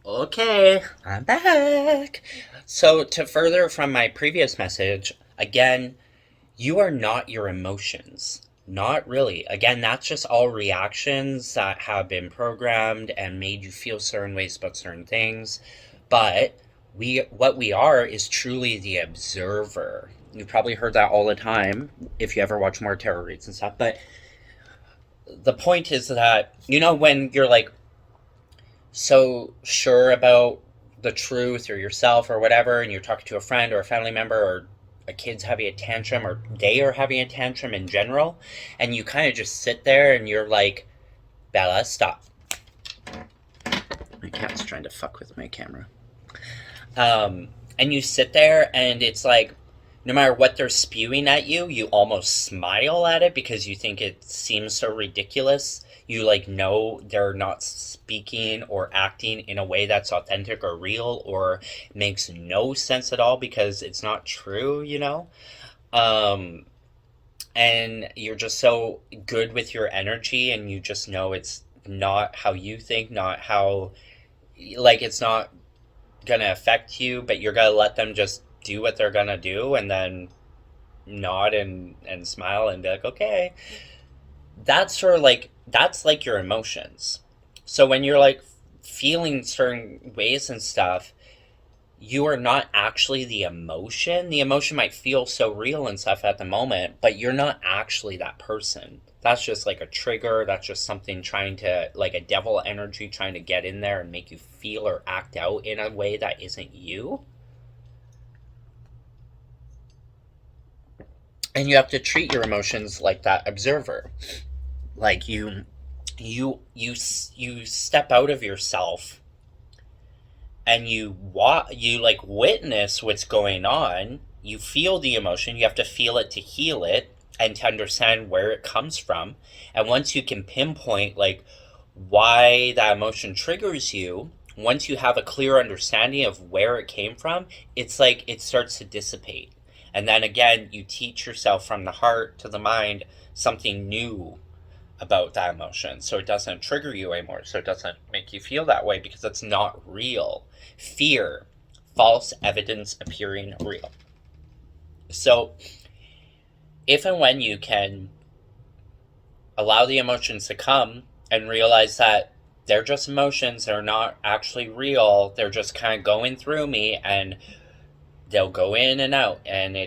Okay, I'm back. So, to further from my previous message, again, you are not your emotions. Not really. Again, that's just all reactions that have been programmed and made you feel certain ways about certain things. But what we are is truly the observer. You probably heard that all the time if you ever watch more tarot reads and stuff. But the point is that, when you're like so sure about the truth or yourself or whatever, and you're talking to a friend or a family member or a kid's having a tantrum or they are having a tantrum in general, and you kind of just sit there and you're like, Bella, stop. My cat's trying to fuck with my camera. And you sit there and it's like, no matter what they're spewing at you, you almost smile at it because you think it seems so ridiculous. You know they're not speaking or acting in a way that's authentic or real or makes no sense at all because it's not true. Um, and you're just so good with your energy and you just know it's not how you think, not how, it's not gonna affect you, but you're gonna let them just do what they're gonna do and then nod and smile and be like, okay. That's your emotions. So when you're feeling certain ways and stuff, you are not actually the emotion. The emotion might feel so real and stuff at the moment, but you're not actually that person. That's just like a trigger. That's just something trying to, like a devil energy trying to get in there and make you feel or act out in a way that isn't you. And you have to treat your emotions like that observer. Like you step out of yourself and you witness what's going on. You feel the emotion. You have to feel it to heal it and to understand where it comes from. And once you can pinpoint why that emotion triggers you, once you have a clear understanding of where it came from, it's like it starts to dissipate. And then again, you teach yourself from the heart to the mind something new about that emotion, so it doesn't trigger you anymore, so it doesn't make you feel that way because it's not real. Fear, false evidence appearing real. So if and when you can allow the emotions to come and realize that they're just emotions, they're not actually real, they're just kind of going through me and they'll go in and out, and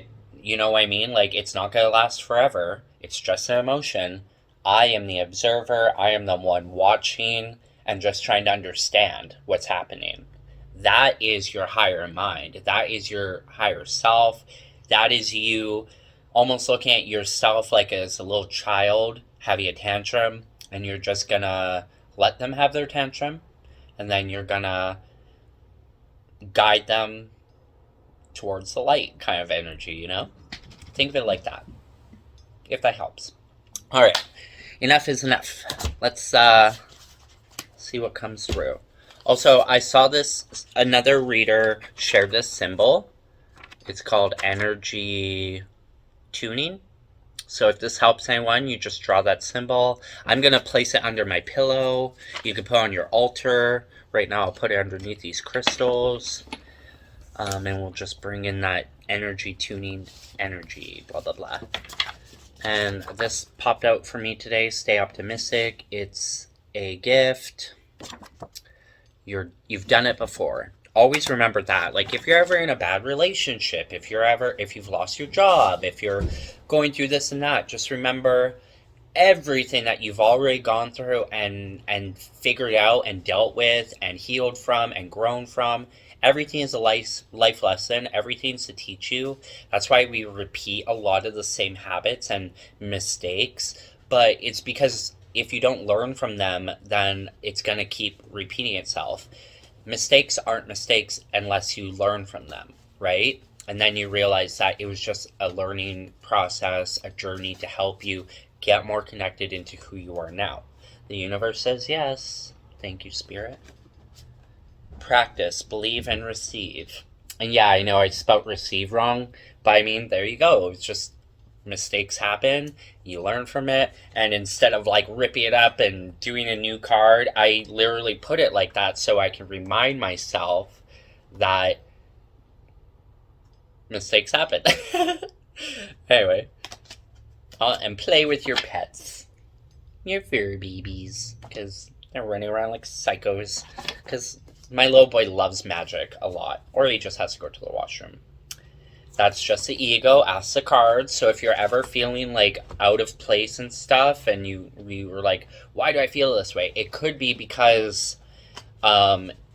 you know what I mean? It's not going to last forever. It's just an emotion. I am the observer. I am the one watching and just trying to understand what's happening. That is your higher mind. That is your higher self. That is you almost looking at yourself like as a little child having a tantrum, and you're just going to let them have their tantrum, and then you're going to guide them towards the light kind of energy. Think of it like that, if that helps. All right, enough is enough. Let's see what comes through. Also, I saw another reader shared this symbol. It's called energy tuning. So if this helps anyone, you just draw that symbol. I'm going to place it under my pillow. You can put it on your altar. Right now I'll put it underneath these crystals. And we'll just bring in that energy tuning energy, blah, blah, blah. And this popped out for me today. Stay optimistic. It's a gift. You've done it before. Always remember that. If you're ever in a bad relationship, if you've lost your job, if you're going through this and that, just remember everything that you've already gone through and figured out and dealt with and healed from and grown from. Everything is a life lesson. Everything's to teach you. That's why we repeat a lot of the same habits and mistakes. But it's because if you don't learn from them, then it's going to keep repeating itself. Mistakes aren't mistakes unless you learn from them, right? And then you realize that it was just a learning process, a journey to help you get more connected into who you are now. The universe says yes. Thank you, Spirit. Practice, believe, and receive. And yeah, I know I spelled receive wrong, but I mean, there you go. It's just mistakes happen. you learn from it, and instead of like ripping it up and doing a new card, I literally put it like that so I can remind myself that mistakes happen. Anyway, and play with your pets, your fur babies, because they're running around like psychos. Because my little boy loves Magick a lot, or he just has to go to the washroom. That's just the ego. Ask the cards. So if you're ever feeling like out of place and stuff, and you were like, why do I feel this way? It could be because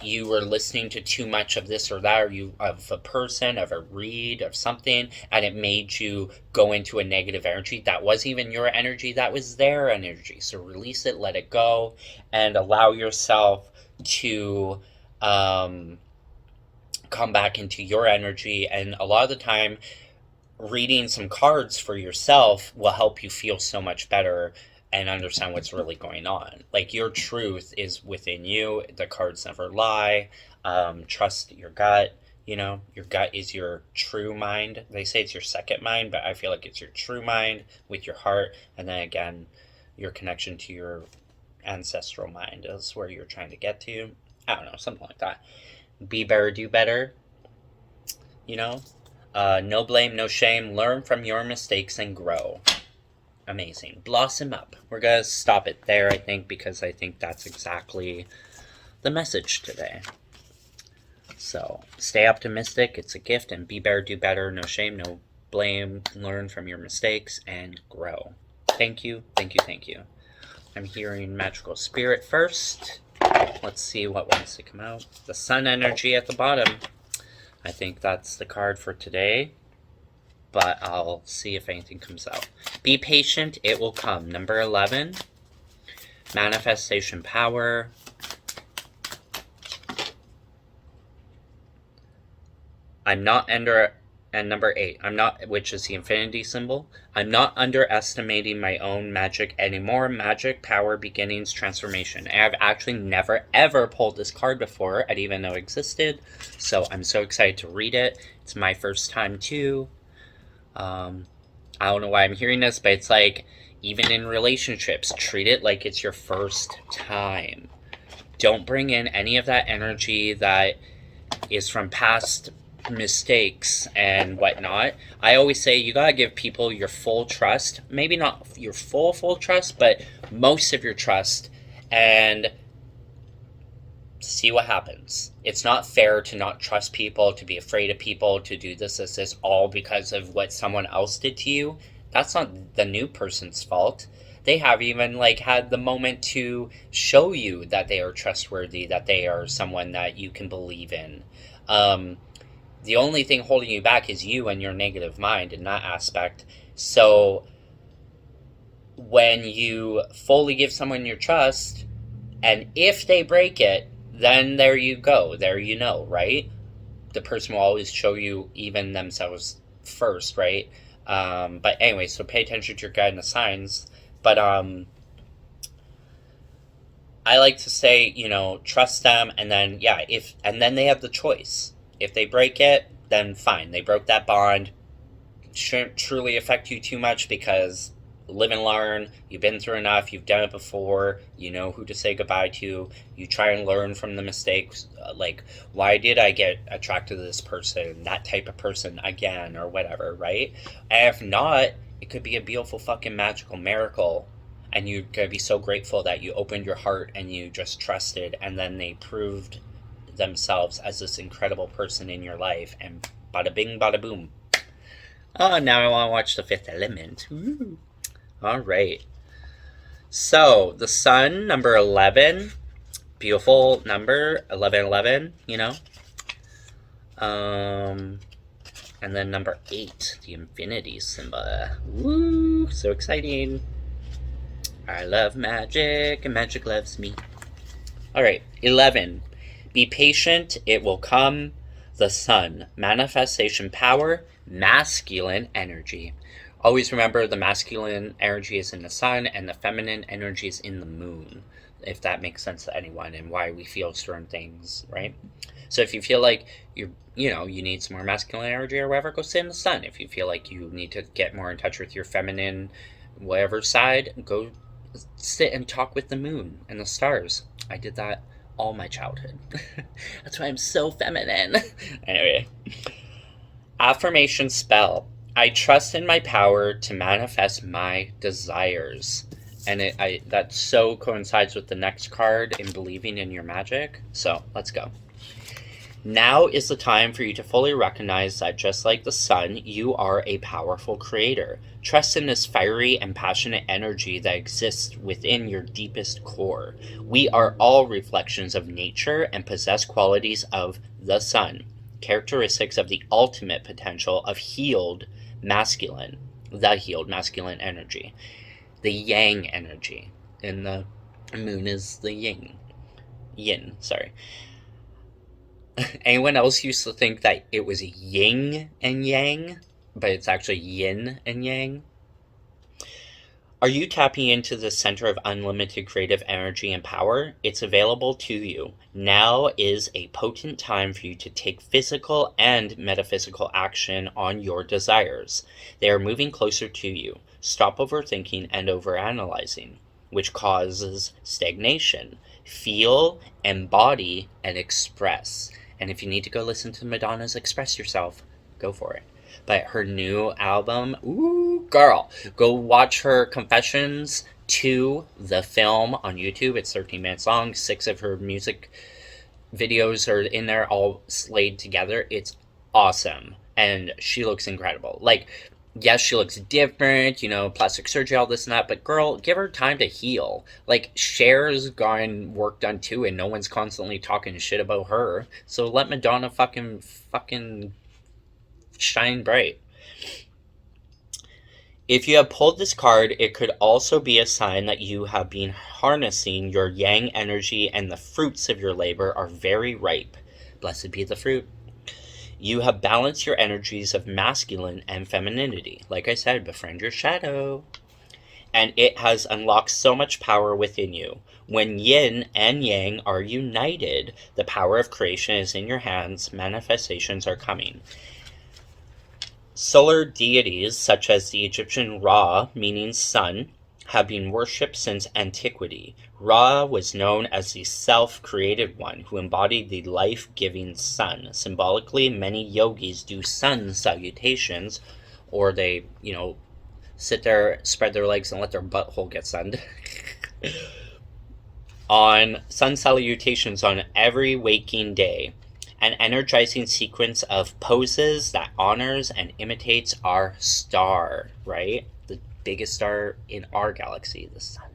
you were listening to too much of this or that, or of a person, of a read, of something, and it made you go into a negative energy. That wasn't even your energy, that was their energy. So release it, let it go, and allow yourself to come back into your energy. And a lot of the time, reading some cards for yourself will help you feel so much better and understand what's really going on. Like, your truth is within you. The cards never lie. Trust your gut. You know, your gut is your true mind. They say it's your second mind, but I feel like it's your true mind with your heart. And then again, your connection to your ancestral mind is where you're trying to get to. I don't know, something like that. Be better, do better. You know, no blame, no shame. Learn from your mistakes and grow. Amazing. Blossom up. We're going to stop it there, I think, because I think that's exactly the message today. So, stay optimistic. It's a gift. And be better, do better. No shame, no blame. Learn from your mistakes and grow. Thank you, thank you, thank you. I'm hearing Magical Spirit first. Let's see what wants to come out. The Sun energy at the bottom. I think that's the card for today, but I'll see if anything comes out. Be patient, it will come. Number 11, manifestation power. I'm not under, and number 8, which is the infinity symbol. I'm not underestimating my own magic anymore. Magic, power, beginnings, transformation. And I've actually never ever pulled this card before. I didn't even know it existed. So I'm so excited to read it. It's my first time too. I don't know why I'm hearing this, but it's like, even in relationships, treat it like it's your first time. Don't bring in any of that energy that is from past mistakes and whatnot. I always say you gotta give people your full trust. Maybe not your full trust, but most of your trust, and see what happens. It's not fair to not trust people, to be afraid of people, to do this, all because of what someone else did to you. That's not the new person's fault. They have even like had the moment to show you that they are trustworthy, that they are someone that you can believe in. The only thing holding you back is you and your negative mind in that aspect. So when you fully give someone your trust, and if they break it, then there you go. There you know, right? The person will always show you even themselves first, right? But anyway, so pay attention to your guide and the signs. But I like to say, you know, trust them, and then and then they have the choice. If they break it, then fine. They broke that bond. Shouldn't truly affect you too much, because live and learn. You've been through enough. You've done it before. You know who to say goodbye to. You try and learn from the mistakes. Like, why did I get attracted to this person, that type of person again, or whatever, right? And if not, it could be a beautiful fucking magical miracle. And you're going to be so grateful that you opened your heart and you just trusted, and then they proved themselves as this incredible person in your life, and bada bing, bada boom. Oh, now I want to watch The Fifth Element. Ooh. All right. So, the Sun, number 11. Beautiful number, 1111, you know. And then number 8, the infinity symbol. Woo! So exciting. I love magic, and magic loves me. All right, 11. Be patient, it will come. The Sun, manifestation power, masculine energy. Always remember, the masculine energy is in the sun, and the feminine energy is in the moon, if that makes sense to anyone, and why we feel certain things, right? So if you feel like you need some more masculine energy or whatever, go sit in the sun. If you feel like you need to get more in touch with your feminine whatever side, go sit and talk with the moon and the stars. I did that all my childhood. That's why I'm so feminine. Anyway, affirmation spell. I trust in my power to manifest my desires. And that so coincides with the next card in believing in your magic. So let's go. Now is the time for you to fully recognize that just like the sun, you are a powerful creator. Trust in this fiery and passionate energy that exists within your deepest core. We are all reflections of nature and possess qualities of the sun, characteristics of the ultimate potential of the healed masculine energy, the yang energy, and the moon is the yin, sorry. Anyone else used to think that it was yin and yang, but it's actually yin and yang? Are you tapping into the center of unlimited creative energy and power? It's available to you. Now is a potent time for you to take physical and metaphysical action on your desires. They are moving closer to you. Stop overthinking and overanalyzing, which causes stagnation. Feel, embody, and express. And if you need to go listen to Madonna's Express Yourself, go for it. But her new album, ooh, girl, go watch her Confessions 2, the film, on YouTube. It's 13 minutes long. 6 of her music videos are in there, all slayed together. It's awesome. And she looks incredible. Like, yes, she looks different, plastic surgery, all this and that, but girl, give her time to heal. Like, Cher's gotten work done too, and no one's constantly talking shit about her. So let Madonna fucking shine bright. If you have pulled this card, it could also be a sign that you have been harnessing your yang energy and the fruits of your labor are very ripe. Blessed be the fruit. You have balanced your energies of masculine and femininity. Like I said, befriend your shadow. And it has unlocked so much power within you. When yin and yang are united, the power of creation is in your hands. Manifestations are coming. Solar deities, such as the Egyptian Ra, meaning sun, have been worshipped since antiquity. Ra was known as the self-created one who embodied the life-giving sun. Symbolically, many yogis do sun salutations, or they, sit there, spread their legs, and let their butthole get sunned. On sun salutations on every waking day. An energizing sequence of poses that honors and imitates our star, right? The biggest star in our galaxy, the sun.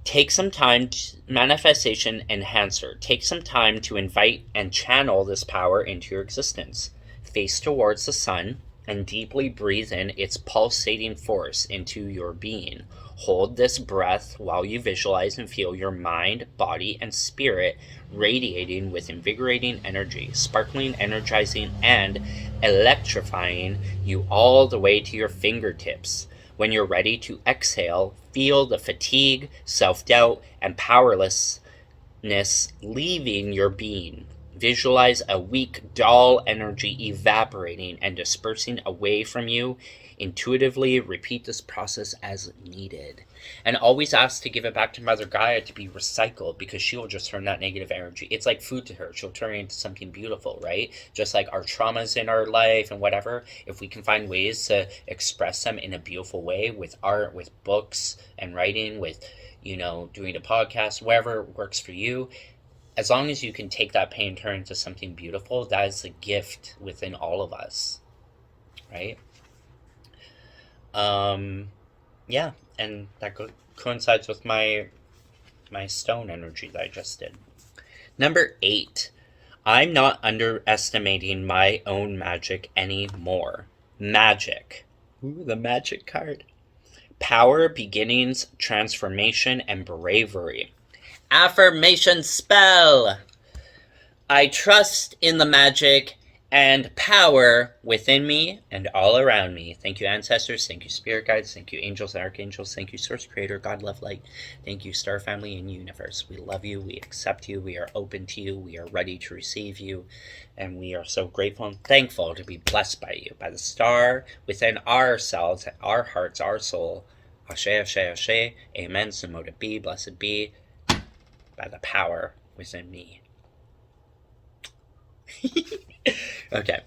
Take some time, manifestation enhancer. Take some time to invite and channel this power into your existence. Face towards the sun and deeply breathe in its pulsating force into your being. Hold this breath while you visualize and feel your mind, body, and spirit radiating with invigorating energy, sparkling, energizing, and electrifying you all the way to your fingertips. When you're ready to exhale, feel the fatigue, self-doubt, and powerlessness leaving your being. Visualize a weak, dull energy evaporating and dispersing away from you. Intuitively repeat this process as needed. And always ask to give it back to Mother Gaia to be recycled, because she will just turn that negative energy. It's like food to her. She'll turn it into something beautiful, right? Just like our traumas in our life and whatever. If we can find ways to express them in a beautiful way with art, with books and writing, with, doing a podcast, whatever works for you. As long as you can take that pain and turn it into something beautiful, that is a gift within all of us, right? Yeah, and that coincides with my stone energy that I just did. Number 8, I'm not underestimating my own magic anymore. Magic. Ooh, the magic card. Power, beginnings, transformation, and bravery. Affirmation spell. I trust in the magic and power within me and all around me. Thank you, ancestors. Thank you, spirit guides. Thank you, angels and archangels. Thank you, source creator, God, love, light. Thank you, star family and universe. We love you. We accept you. We are open to you. We are ready to receive you. And we are so grateful and thankful to be blessed by you, by the star within ourselves, our hearts, our soul. Ashe, ashe, ashe. Amen. So mote it be. Blessed be by the power within me. Okay.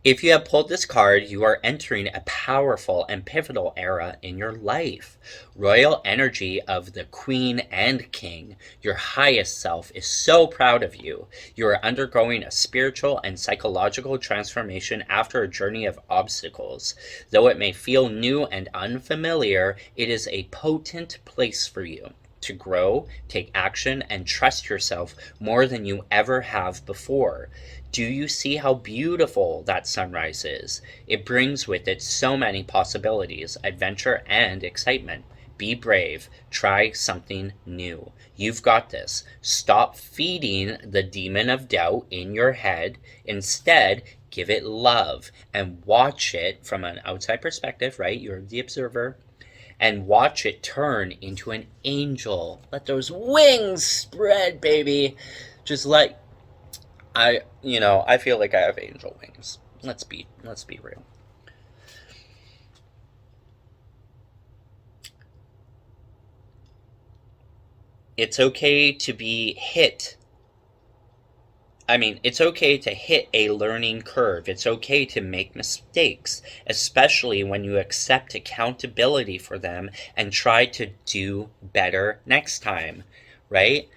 If you have pulled this card, you are entering a powerful and pivotal era in your life. Royal energy of the Queen and King, your highest self, is so proud of you. You are undergoing a spiritual and psychological transformation after a journey of obstacles. Though it may feel new and unfamiliar, it is a potent place for you to grow, take action, and trust yourself more than you ever have before. Do you see how beautiful that sunrise is? It brings with it so many possibilities, adventure, and excitement. Be brave. Try something new. You've got this. Stop feeding the demon of doubt in your head. Instead, give it love and watch it from an outside perspective, right? You're the observer. And watch it turn into an angel. Let those wings spread, baby. Just let... I feel like I have angel wings. Let's be real. It's okay to be hit. It's okay to hit a learning curve. It's okay to make mistakes, especially when you accept accountability for them and try to do better next time, right?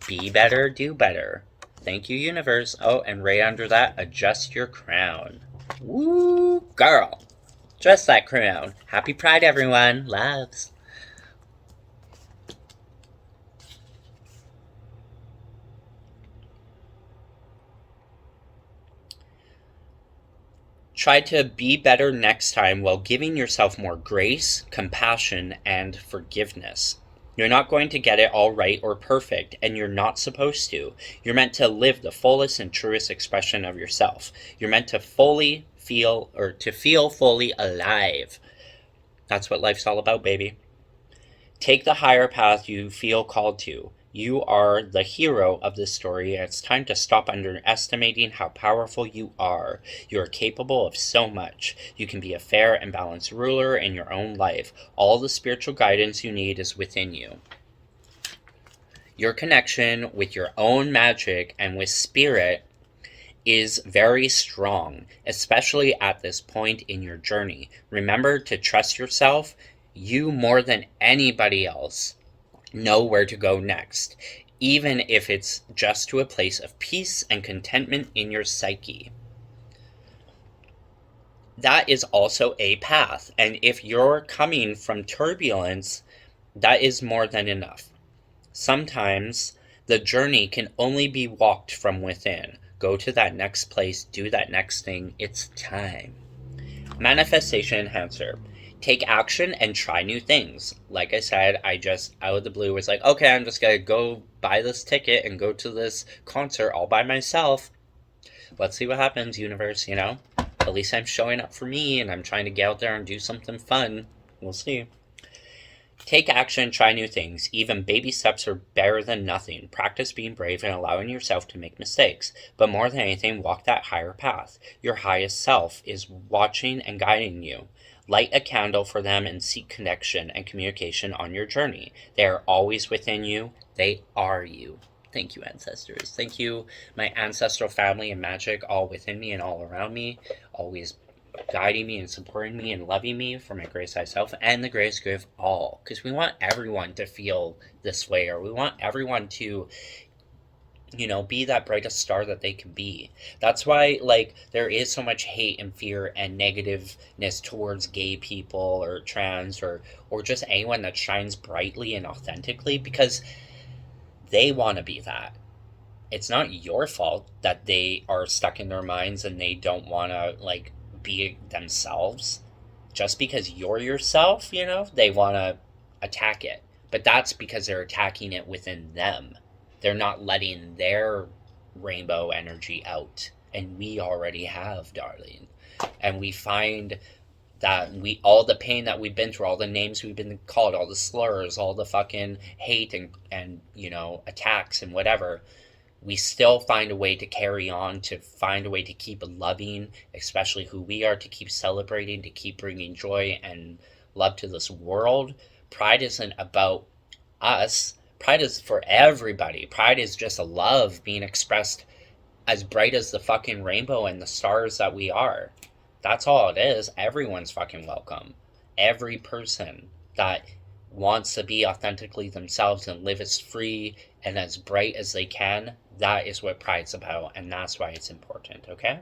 Be better, do better. Thank you, universe. Oh, and right under that, adjust your crown. Woo, girl. Adjust that crown. Happy Pride, everyone. Loves. Try to be better next time while giving yourself more grace, compassion, and forgiveness. You're not going to get it all right or perfect, and you're not supposed to. You're meant to live the fullest and truest expression of yourself. You're meant to fully feel, or to feel fully alive. That's what life's all about, baby. Take the higher path you feel called to. You are the hero of this story, and it's time to stop underestimating how powerful you are. You are capable of so much. You can be a fair and balanced ruler in your own life. All the spiritual guidance you need is within you. Your connection with your own magic and with spirit is very strong, especially at this point in your journey. Remember to trust yourself. You, more than anybody else, know where to go next, even if it's just to a place of peace and contentment in your psyche. That is also a path, and if you're coming from turbulence, that is more than enough. Sometimes the journey can only be walked from within. Go to that next place, do that next thing. It's time. Manifestation enhancer. Take action and try new things. Like I said, I just out of the blue was like, okay, I'm just gonna go buy this ticket and go to this concert all by myself. Let's see what happens, universe, At least I'm showing up for me and I'm trying to get out there and do something fun. We'll see. Take action, try new things. Even baby steps are better than nothing. Practice being brave and allowing yourself to make mistakes. But more than anything, walk that higher path. Your highest self is watching and guiding you. Light a candle for them and seek connection and communication on your journey. They are always within you. They are you. Thank you, ancestors. Thank you, my ancestral family and magic, all within me and all around me, always guiding me and supporting me and loving me for my greatest high self and the greatest good of all. Because we want everyone to feel this way, or we want everyone to be that brightest star that they can be. That's why, there is so much hate and fear and negativeness towards gay people or trans or just anyone that shines brightly and authentically, because they want to be that. It's not your fault that they are stuck in their minds and they don't want to, be themselves. Just because you're yourself, they want to attack it. But that's because they're attacking it within them. They're not letting their rainbow energy out. And we already have, darling. And we find that all the pain that we've been through, all the names we've been called, all the slurs, all the fucking hate and attacks and whatever, we still find a way to carry on, to find a way to keep loving, especially who we are, to keep celebrating, to keep bringing joy and love to this world. Pride isn't about us. Pride is for everybody. Pride is just a love being expressed as bright as the fucking rainbow and the stars that we are. That's all it is. Everyone's fucking welcome. Every person that wants to be authentically themselves and live as free and as bright as they can, that is what pride's about, and that's why it's important, okay?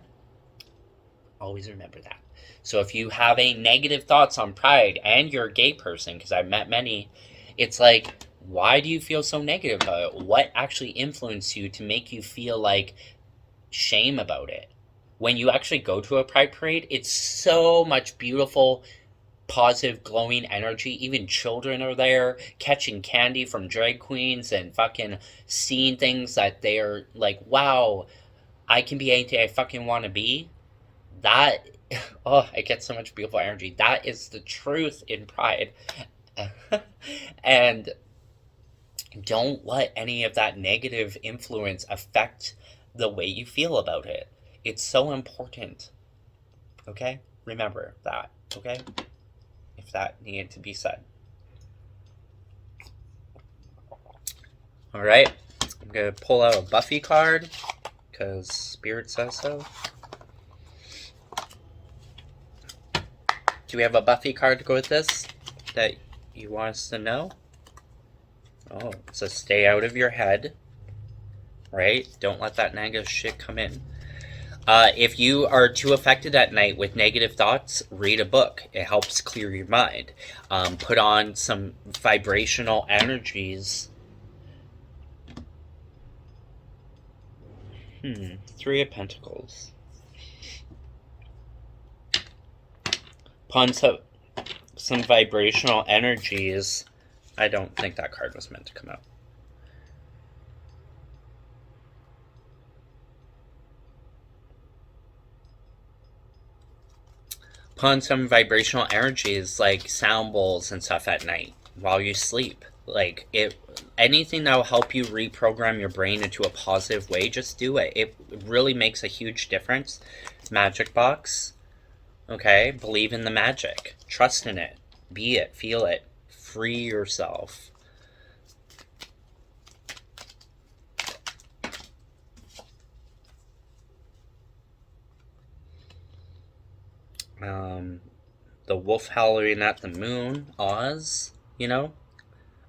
Always remember that. So if you have any negative thoughts on pride, and you're a gay person, because I've met many, it's like, why do you feel so negative about it? What actually influenced you to make you feel like shame about it? When you actually go to a pride parade, it's so much beautiful, positive, glowing energy. Even children are there catching candy from drag queens and fucking seeing things that they're like, wow, I can be anything I fucking want to be. That, oh, I get so much beautiful energy. That is the truth in pride. And don't let any of that negative influence affect the way you feel about it. It's so important. Okay? Remember that. Okay? If that needed to be said. Alright. I'm going to pull out a Buffy card, because Spirit says so. Do we have a Buffy card to go with this that you want us to know? Oh, it says stay out of your head. Right? Don't let that negative shit come in. If you are too affected at night with negative thoughts, read a book. It helps clear your mind. Put on some vibrational energies. Three of Pentacles. Put on some vibrational energies. I don't think that card was meant to come out. Put on some vibrational energies like sound bowls and stuff at night while you sleep. Like, anything that will help you reprogram your brain into a positive way, just do it. It really makes a huge difference. Magic box. Okay? Believe in the magic. Trust in it. Be it. Feel it. Free yourself. The wolf howling at the moon, Oz,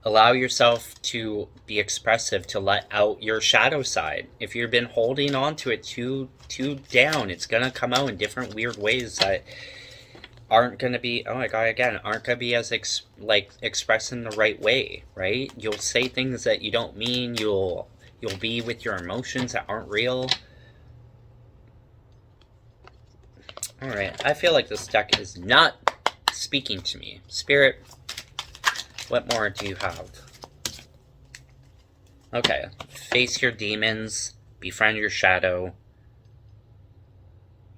allow yourself to be expressive, to let out your shadow side. If you've been holding on to it too down, it's gonna come out in different weird ways that aren't gonna be, oh my god, again, aren't gonna be as expressed in the right way, right? You'll say things that you don't mean. You'll be with your emotions that aren't real. Alright, I feel like this deck is not speaking to me. Spirit, what more do you have? Okay, face your demons, befriend your shadow,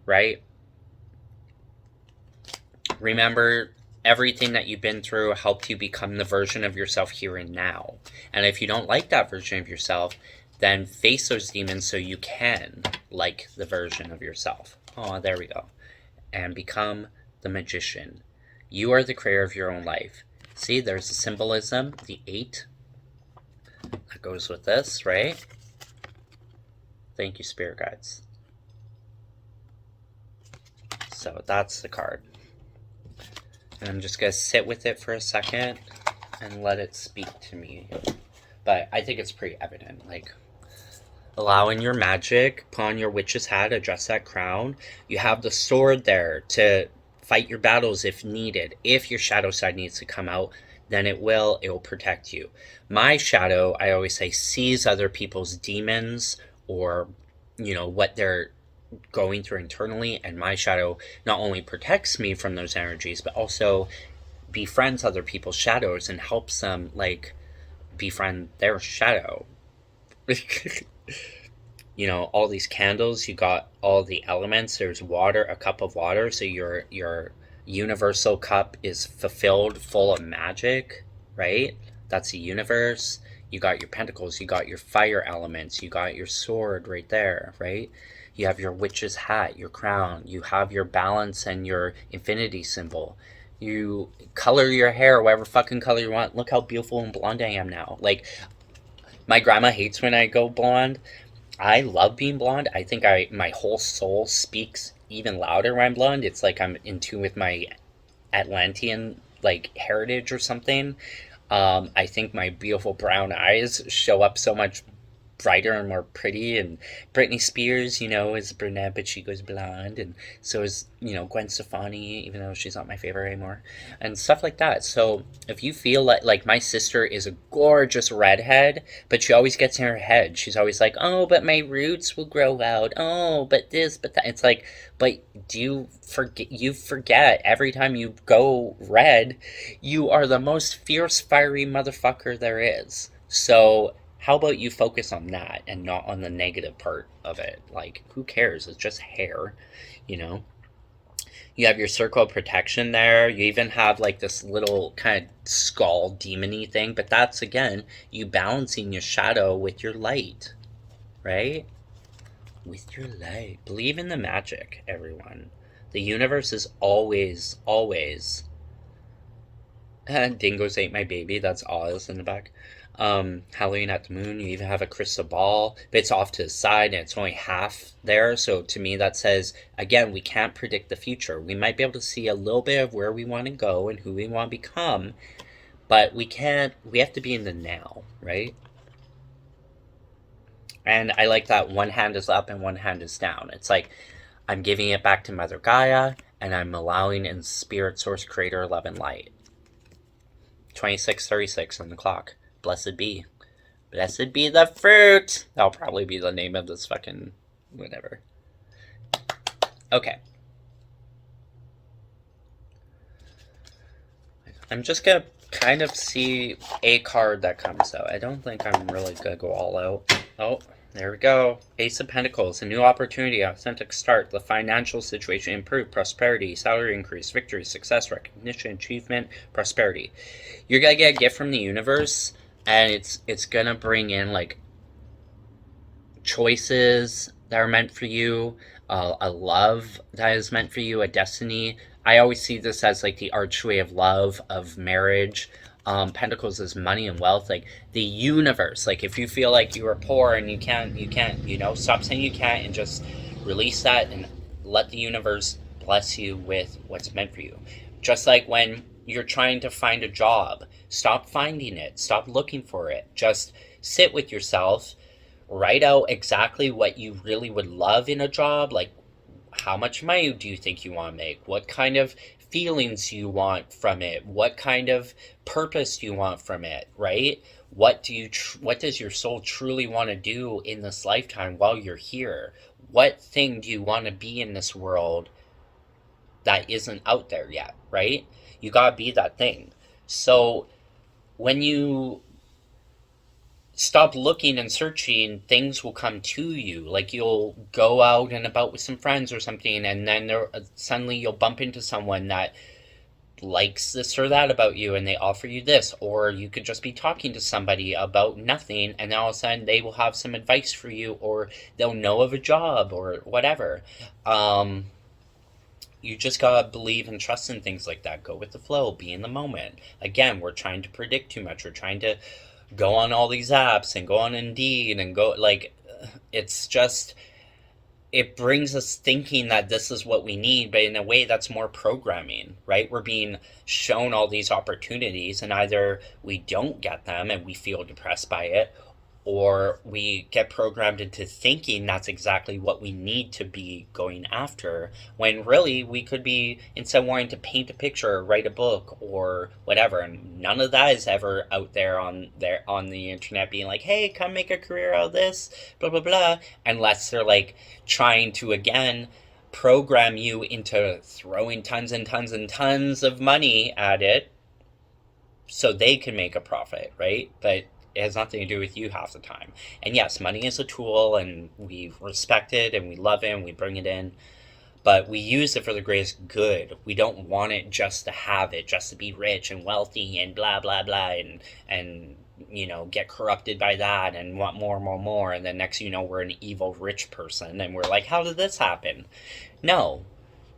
right? Remember, everything that you've been through helped you become the version of yourself here and now. And if you don't like that version of yourself, then face those demons so you can like the version of yourself. Oh, there we go. And become the magician. You are the creator of your own life. See, there's the symbolism, the 8. That goes with this, right? Thank you, spirit guides. So that's the card. And I'm just going to sit with it for a second and let it speak to me. But I think it's pretty evident. Like, allow in your magic, put on your witch's hat, adjust that crown. You have the sword there to fight your battles if needed. If your shadow side needs to come out, then it will protect you. My shadow, I always say, sees other people's demons or, what they're going through internally. And my shadow not only protects me from those energies, but also befriends other people's shadows and helps them, befriend their shadow. you know, all these candles, you got all the elements. There's water, a cup of water, so your universal cup is fulfilled, full of magic, right? That's the universe. You got your pentacles, you got your fire elements, you got your sword right there, right? You have your witch's hat, your crown, you have your balance and your infinity symbol. You color your hair whatever fucking color you want. Look how beautiful and blonde I am now. Like, my grandma hates when I go blonde. I love being blonde. I think my whole soul speaks even louder when I'm blonde. It's like I'm in tune with my Atlantean like heritage or something. I think my beautiful brown eyes show up so much brighter and more pretty. And Britney Spears, you know, is brunette, but she goes blonde, and so is, you know, Gwen Stefani, even though she's not my favorite anymore, and stuff like that. So if you feel like my sister is a gorgeous redhead, but she always gets in her head. She's always like, oh, but my roots will grow out. Oh, but this, but that. It's like, but do you forget? You forget every time you go red, you are the most fierce, fiery motherfucker there is. So how about you focus on that and not on the negative part of it? Like, who cares? It's just hair, you know? You have your circle of protection there. You even have like this little kind of skull demon-y thing, but that's again, you balancing your shadow with your light, right? With your light. Believe in the magic, everyone. The universe is always, always. Dingoes ate my baby. That's Oz in the back. Halloween at the Moon, you even have a crystal ball, but it's off to the side and it's only half there. So to me, that says, again, we can't predict the future. We might be able to see a little bit of where we want to go and who we want to become, but we have to be in the now, right? And I like that one hand is up and one hand is down. It's like, I'm giving it back to Mother Gaia and I'm allowing in Spirit, Source, Creator, Love, and Light. 26:36 on the clock. Blessed be. Blessed be the fruit. That'll probably be the name of this fucking whatever. Okay. I'm just gonna kind of see a card that comes out. I don't think I'm really gonna go all out. Oh, there we go. Ace of Pentacles. A new opportunity, authentic start. The financial situation improved. Prosperity, salary increase, victory, success, recognition, achievement, prosperity. You're gonna get a gift from the universe, and it's gonna bring in like choices that are meant for you, a love that is meant for you, a destiny. I always see this as like the archway of love, of marriage. Pentacles is money and wealth, like the universe. Like if you feel like you are poor and you can't, you know, stop saying you can't and just release that and let the universe bless you with what's meant for you. Just like when you're trying to find a job, stop finding it, stop looking for it. Just sit with yourself, write out exactly what you really would love in a job. Like, how much money do you think you want to make? What kind of feelings you want from it? What kind of purpose do you want from it, right? What does your soul truly want to do in this lifetime while you're here? What thing do you want to be in this world that isn't out there yet, right? You gotta be that thing. So when you stop looking and searching, things will come to you. Like you'll go out and about with some friends or something, and then suddenly you'll bump into someone that likes this or that about you, and they offer you this. Or you could just be talking to somebody about nothing, and then all of a sudden they will have some advice for you, or they'll know of a job or whatever. You just gotta believe and trust in things like that. Go with the flow, be in the moment. Again, we're trying to predict too much. We're trying to go on all these apps and go on Indeed and go, like, it's just, it brings us thinking that this is what we need, but in a way that's more programming, right? We're being shown all these opportunities, and either we don't get them and we feel depressed by it, or we get programmed into thinking that's exactly what we need to be going after, when really we could be, instead of wanting to paint a picture or write a book or whatever, and none of that is ever out there on the internet being like, hey, come make a career out of this, blah blah blah, unless they're like trying to again program you into throwing tons and tons and tons of money at it so they can make a profit, right? But It has nothing to do with you half the time. And yes, money is a tool, and we respect it, and we love it, and we bring it in. But we use it for the greatest good. We don't want it just to have it, just to be rich and wealthy and blah, blah, blah, and get corrupted by that and want more, more, more. And then next you know, we're an evil rich person, and we're like, how did this happen? No,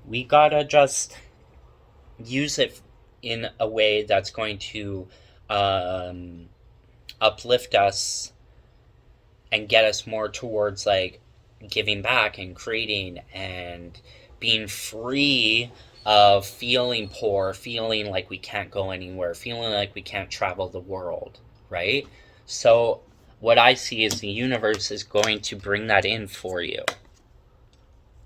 we gotta just use it in a way that's going to uplift us and get us more towards like giving back and creating and being free of feeling poor, feeling like we can't go anywhere, feeling like we can't travel the world, right? So what I see is the universe is going to bring that in for you.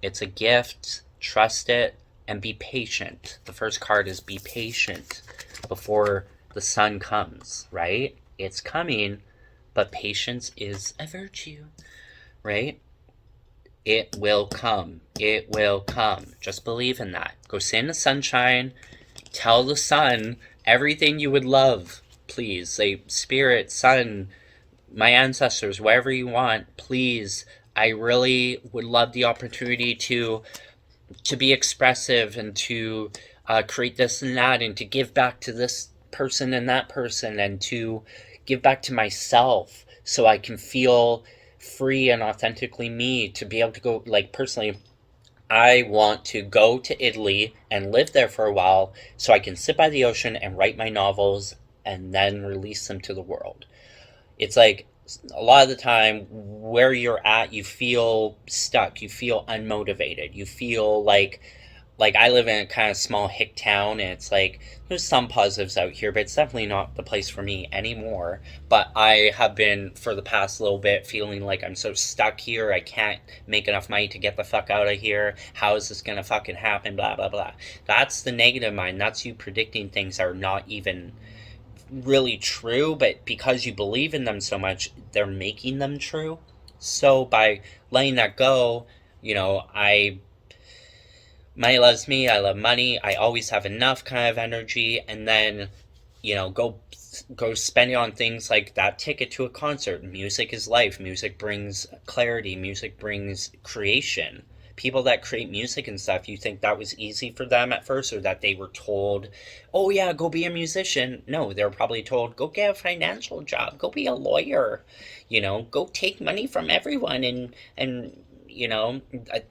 It's a gift. Trust it and be patient. The first card is be patient before the sun comes, right? It's coming, but patience is a virtue, right? It will come. It will come. Just believe in that. Go sit in the sunshine. Tell the sun everything you would love. Please, say, Spirit, Sun, my ancestors, whatever you want, please. I really would love the opportunity to be expressive and to create this and that, and to give back to this person and that person, and to give back to myself so I can feel free and authentically me, to be able to go, like, personally, I want to go to Italy and live there for a while so I can sit by the ocean and write my novels and then release them to the world. It's like, a lot of the time where you're at, you feel stuck, you feel unmotivated, you feel like I live in a kind of small hick town, and it's like, there's some positives out here, but it's definitely not the place for me anymore. But I have been, for the past little bit, feeling like I'm so stuck here, I can't make enough money to get the fuck out of here, how is this gonna fucking happen, blah, blah, blah. That's the negative mind, that's you predicting things that are not even really true, but because you believe in them so much, they're making them true. So by letting that go, money loves me, I love money, I always have enough kind of energy, and then, go spend it on things like that ticket to a concert. Music is life. Music brings clarity. Music brings creation. People that create music and stuff, you think that was easy for them at first, or that they were told, oh yeah, go be a musician? No, they were probably told, go get a financial job, go be a lawyer, go take money from everyone, and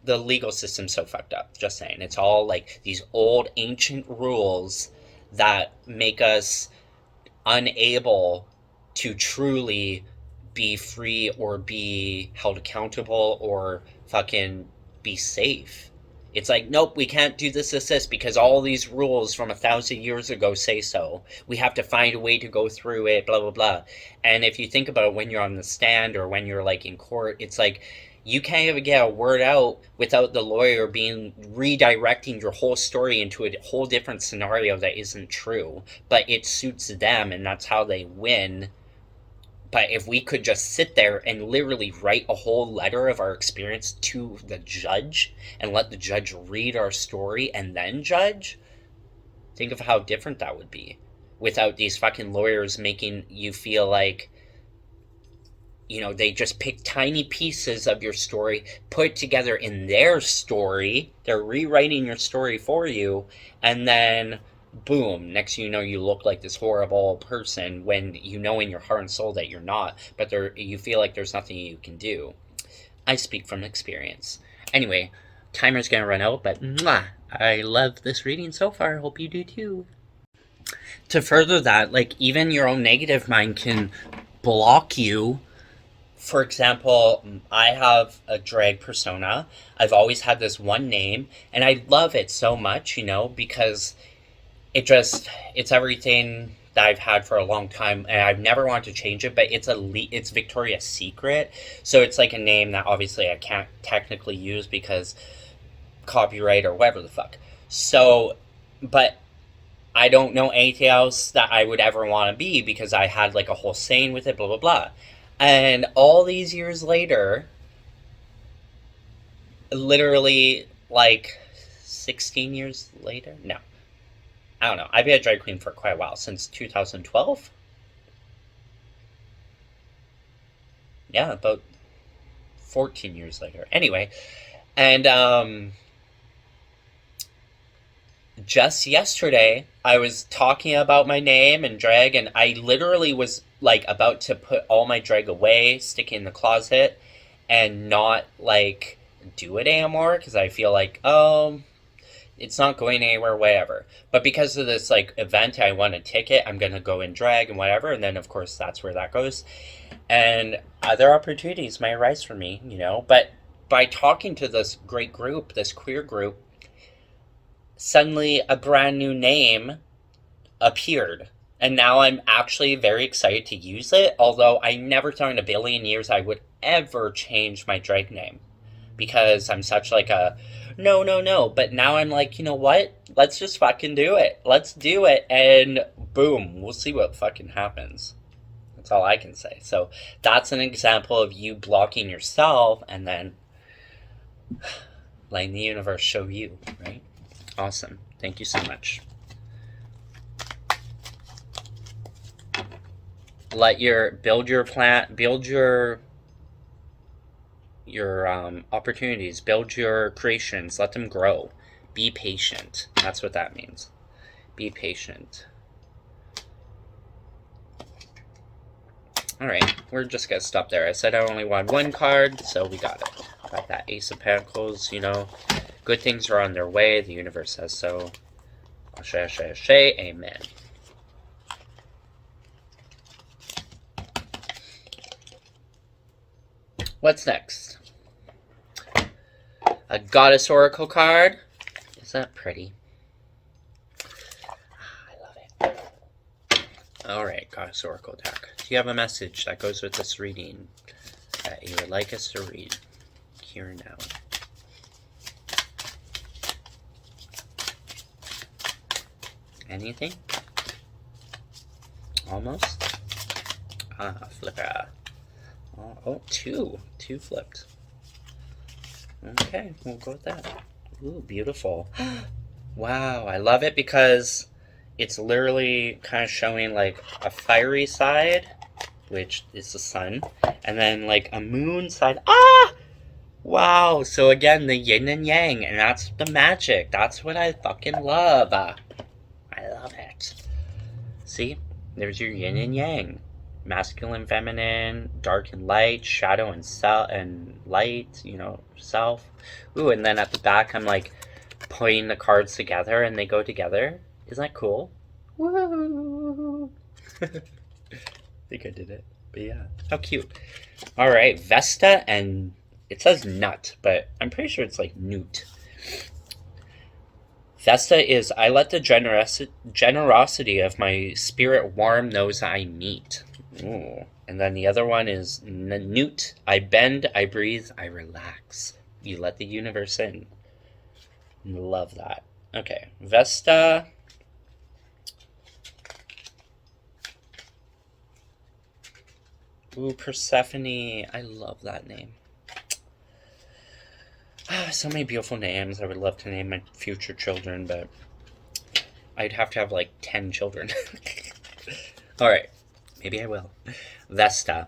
the legal system's so fucked up. Just saying. It's all like these old ancient rules that make us unable to truly be free or be held accountable or fucking be safe. It's like, nope, we can't do this, because all these rules from 1,000 years ago say so. We have to find a way to go through it, blah, blah, blah. And if you think about it, when you're on the stand or when you're like in court, it's like, you can't even get a word out without the lawyer being redirecting your whole story into a whole different scenario that isn't true. But it suits them, and that's how they win. But if we could just sit there and literally write a whole letter of our experience to the judge and let the judge read our story and then judge, think of how different that would be. Without these fucking lawyers making you feel like, they just pick tiny pieces of your story, put it together in their story. They're rewriting your story for you, and then boom, next you know, you look like this horrible person when you know in your heart and soul that you're not, but you feel like there's nothing you can do. I speak from experience. Anyway, timer's gonna run out, but I love this reading so far. Hope you do too. To further that, like, even your own negative mind can block you. For example, I have a drag persona. I've always had this one name, and I love it so much, because it's everything that I've had for a long time, and I've never wanted to change it, but it's Victoria's Secret, so it's like a name that obviously I can't technically use because copyright or whatever the fuck. So, but I don't know anything else that I would ever want to be, because I had like a whole saying with it, blah, blah, blah. And all these years later, literally like 16 years later, no, I don't know. I've been a drag queen for quite a while, since 2012. Yeah, about 14 years later. Anyway, and just yesterday, I was talking about my name and drag, and I literally was like about to put all my drag away, stick it in the closet, and not like do it anymore because I feel like, oh, it's not going anywhere, whatever. But because of this like event, I won a ticket. I'm gonna go in drag and whatever, and then of course that's where that goes. And other opportunities may arise for me, you know. But by talking to this great group, this queer group, suddenly a brand new name appeared. And now I'm actually very excited to use it, although I never thought in a billion years I would ever change my drag name. Because I'm such like a no, no, no. But now I'm like, you know what? Let's just fucking do it. Let's do it. And boom, we'll see what fucking happens. That's all I can say. So that's an example of you blocking yourself and then letting the universe show you, right? Awesome. Thank you so much. Build your plan, build your opportunities, build your creations, let them grow. Be patient. That's what that means. Be patient. All right, we're just gonna stop there. I said I only wanted one card, so we got it. Got that Ace of Pentacles, you know. Good things are on their way. The universe says so. Ashe, ashe, ashe. Amen. What's next? A Goddess Oracle card. Is that pretty? I love it. Alright, Goddess Oracle deck. Do you have a message that goes with this reading that you would like us to read here and now? Anything? Almost? Flipper. Oh, two. Two flipped. Okay, we'll go with that. Ooh, beautiful. Wow, I love it because it's literally kind of showing like a fiery side, which is the sun, and then like a moon side. Ah! Wow, so again, the yin and yang, and that's the magic. That's what I fucking love. I love it. See? There's your yin and yang. Masculine, feminine, dark and light, shadow and light, you know, self. Ooh, and then at the back, I'm like putting the cards together and they go together. Isn't that cool? Woo! I think I did it, but yeah. How cute. All right, Vesta, and it says nut, but I'm pretty sure it's like newt. Vesta is, I let the generosity of my spirit warm those I meet. Ooh. And then the other one is newt. I bend, I breathe, I relax. You let the universe in. Love that. Okay, Vesta. Ooh, Persephone. I love that name. So many beautiful names. I would love to name my future children, but I'd have to have like 10 children. All right. Maybe I will. Vesta,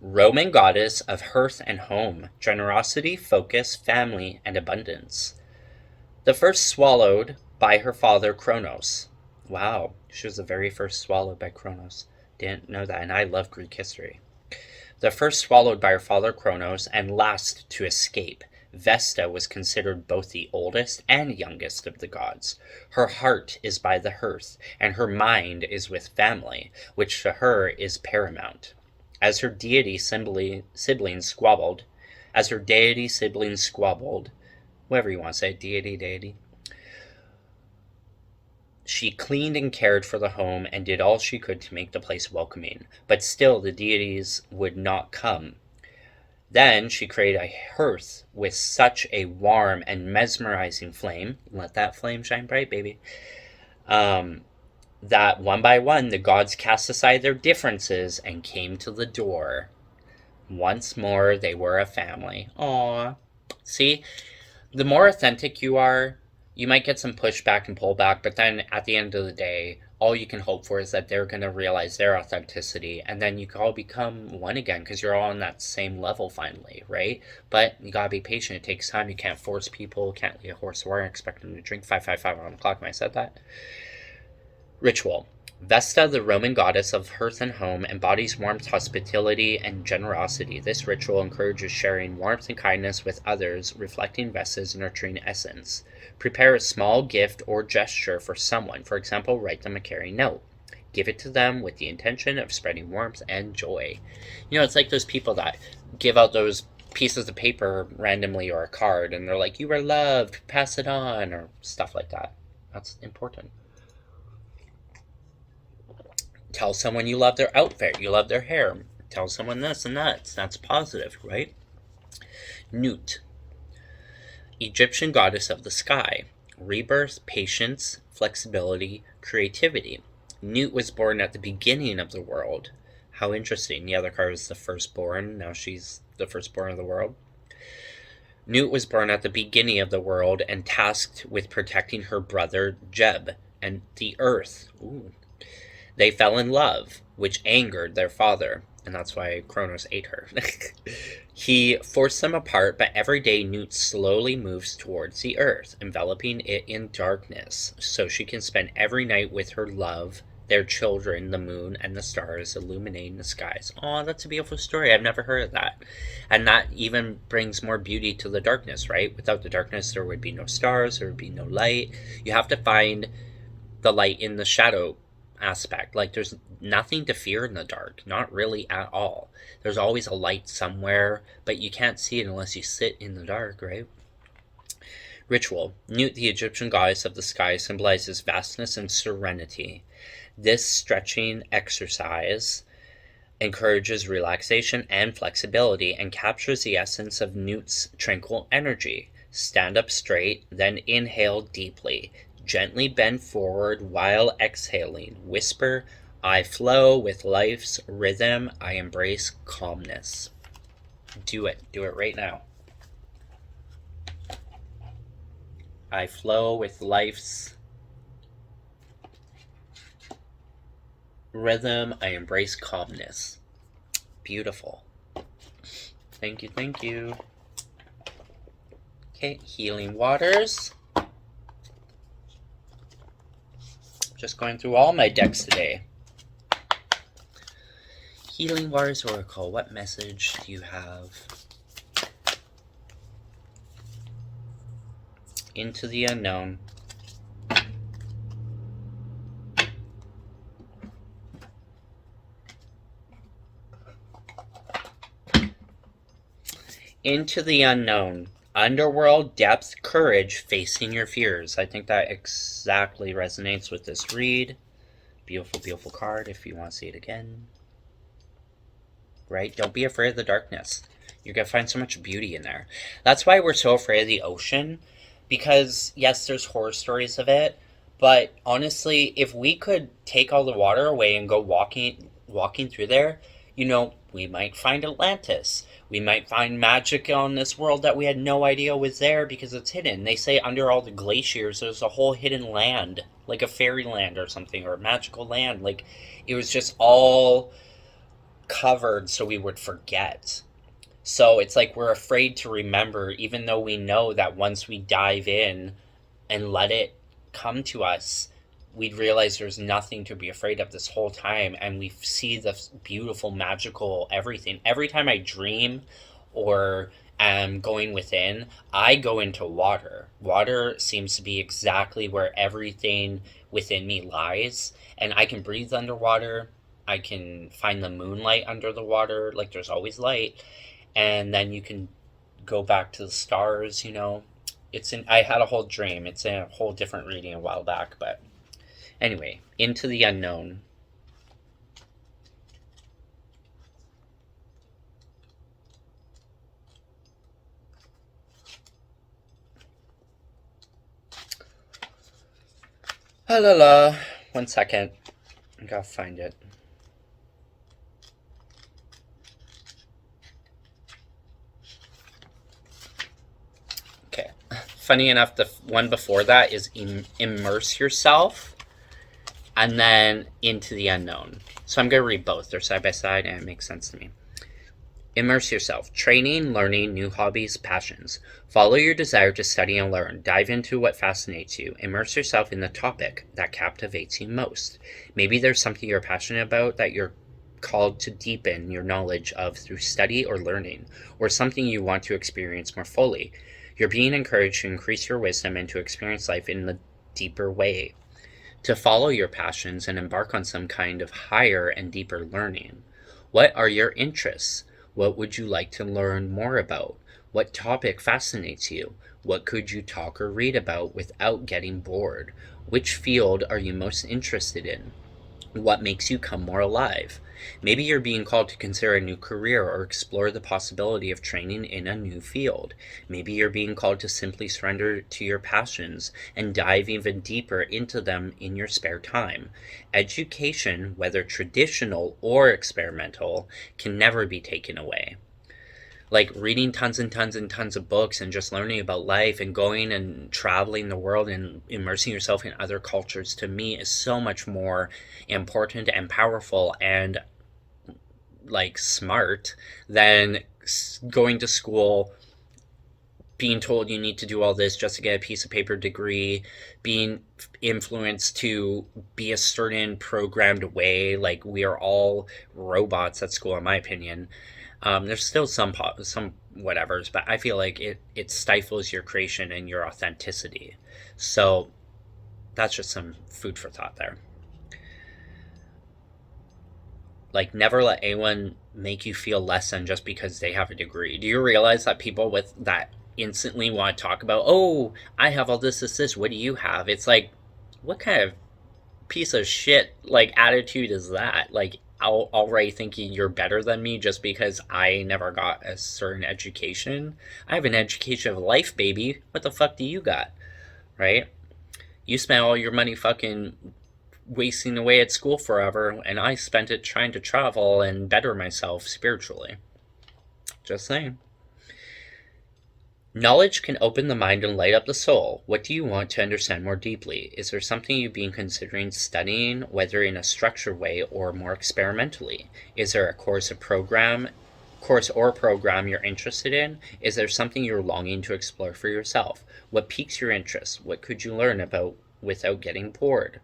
Roman goddess of hearth and home, generosity, focus, family, and abundance. The first swallowed by her father Kronos. Wow, she was the very first swallowed by Kronos. Didn't know that, and I love Greek history. The first swallowed by her father Kronos, and last to escape. Vesta was considered both the oldest and youngest of the gods. Her heart is by the hearth, and her mind is with family, which to her is paramount. As her deity siblings squabbled, whatever you want to say, deity, she cleaned and cared for the home and did all she could to make the place welcoming, but still the deities would not come. Then she created a hearth with such a warm and mesmerizing flame. Let that flame shine bright, baby. That one by one the gods cast aside their differences and came to the door. Once more they were a family. Aww. See, the more authentic you are, You might get some pushback and pullback, but then at the end of the day, all you can hope for is that they're going to realize their authenticity, and then you can all become one again because you're all on that same level finally, right? But you gotta be patient. It takes time. You can't force people. Can't lead a horse to water and expect them to drink 555 on the clock. When I said that. Ritual. Vesta, the Roman goddess of hearth and home, embodies warmth, hospitality, and generosity. This ritual encourages sharing warmth and kindness with others, reflecting Vesta's nurturing essence. Prepare a small gift or gesture for someone. For example, write them a caring note. Give it to them with the intention of spreading warmth and joy. You know, it's like those people that give out those pieces of paper randomly or a card, and they're like, "You are loved, pass it on," or stuff like that. That's important. Tell someone you love their outfit, you love their hair. Tell someone this and that. That's positive, right? Nut, Egyptian goddess of the sky. Rebirth, patience, flexibility, creativity. Nut was born at the beginning of the world. How interesting. The other card was the firstborn. Now she's the firstborn of the world. Nut was born at the beginning of the world and tasked with protecting her brother Jeb and the earth. Ooh. They fell in love, which angered their father, and that's why Kronos ate her. He forced them apart, but every day Nut slowly moves towards the earth, enveloping it in darkness, so she can spend every night with her love, their children, the moon and the stars, illuminating the skies. Oh, that's a beautiful story. I've never heard of that. And that even brings more beauty to the darkness, right? Without the darkness, there would be no stars, there would be no light. You have to find the light in the shadow aspect. Like, there's nothing to fear in the dark, not really at all. There's always a light somewhere, but you can't see it unless you sit in the dark, right? Ritual. Nut, the Egyptian goddess of the sky, symbolizes vastness and serenity. This stretching exercise encourages relaxation and flexibility and captures the essence of Nut's tranquil energy. Stand up straight, then inhale deeply. Gently bend forward while exhaling. Whisper, "I flow with life's rhythm. I embrace calmness." Do it. Do it right now. I flow with life's rhythm. I embrace calmness. Beautiful. Thank you, thank you. Okay, healing waters. Just going through all my decks today. Healing Waters Oracle, what message do you have? Into the unknown. Into the unknown. Underworld, depth, courage, facing your fears. I think that exactly resonates with this read. Beautiful, beautiful card if you want to see it again. Right? Don't be afraid of the darkness. You're going to find so much beauty in there. That's why we're so afraid of the ocean. Because, yes, there's horror stories of it. But honestly, if we could take all the water away and go walking through there, you know, we might find Atlantis. We might find magic on this world that we had no idea was there because it's hidden. They say under all the glaciers there's a whole hidden land, like a fairyland or something, or a magical land. Like, it was just all covered so we would forget. So it's like we're afraid to remember, even though we know that once we dive in and let it come to us, we'd realize there's nothing to be afraid of this whole time, and we see the beautiful, magical everything. Every time I dream or am going within, I go into water. Water seems to be exactly where everything within me lies, and I can breathe underwater. I can find the moonlight under the water, like there's always light, and then you can go back to the stars, you know. I had a whole dream. It's in a whole different reading a while back, but anyway, into the unknown. La la la. 1 second. I gotta find it. funny enough, the one before that is immerse yourself, and then into the unknown. So I'm going to read both. They're side by side, and it makes sense to me. Immerse yourself. Training, learning, new hobbies, passions. Follow your desire to study and learn. Dive into what fascinates you. Immerse yourself in the topic that captivates you most. Maybe there's something you're passionate about that you're called to deepen your knowledge of through study or learning, or something you want to experience more fully. You're being encouraged to increase your wisdom and to experience life in the deeper way, to follow your passions and embark on some kind of higher and deeper learning. What are your interests? What would you like to learn more about? What topic fascinates you? What could you talk or read about without getting bored? Which field are you most interested in? What makes you come more alive? Maybe you're being called to consider a new career or explore the possibility of training in a new field. Maybe you're being called to simply surrender to your passions and dive even deeper into them in your spare time. Education, whether traditional or experimental, can never be taken away. Like reading tons and tons and tons of books and just learning about life and going and traveling the world and immersing yourself in other cultures, to me, is so much more important and powerful and like smart than going to school, being told you need to do all this just to get a piece of paper degree, being influenced to be a certain programmed way. Like, we are all robots at school, in my opinion. There's still some whatevers, but I feel like it stifles your creation and your authenticity. So that's just some food for thought there. Like, never let anyone make you feel less than just because they have a degree. Do you realize that people with that instantly want to talk about, oh, I have all this, what do you have? It's like, what kind of piece of shit, like, attitude is that? Like, already thinking you're better than me just because I never got a certain education. I have an education of life, baby. What the fuck do you got? Right? You spent all your money fucking wasting away at school forever, and I spent it trying to travel and better myself spiritually. Just saying. Knowledge can open the mind and light up the soul. What do you want to understand more deeply? Is there something you've been considering studying, whether in a structured way or more experimentally? Is there a course or program you're interested in? Is there something you're longing to explore for yourself? What piques your interest? What could you learn about without getting bored?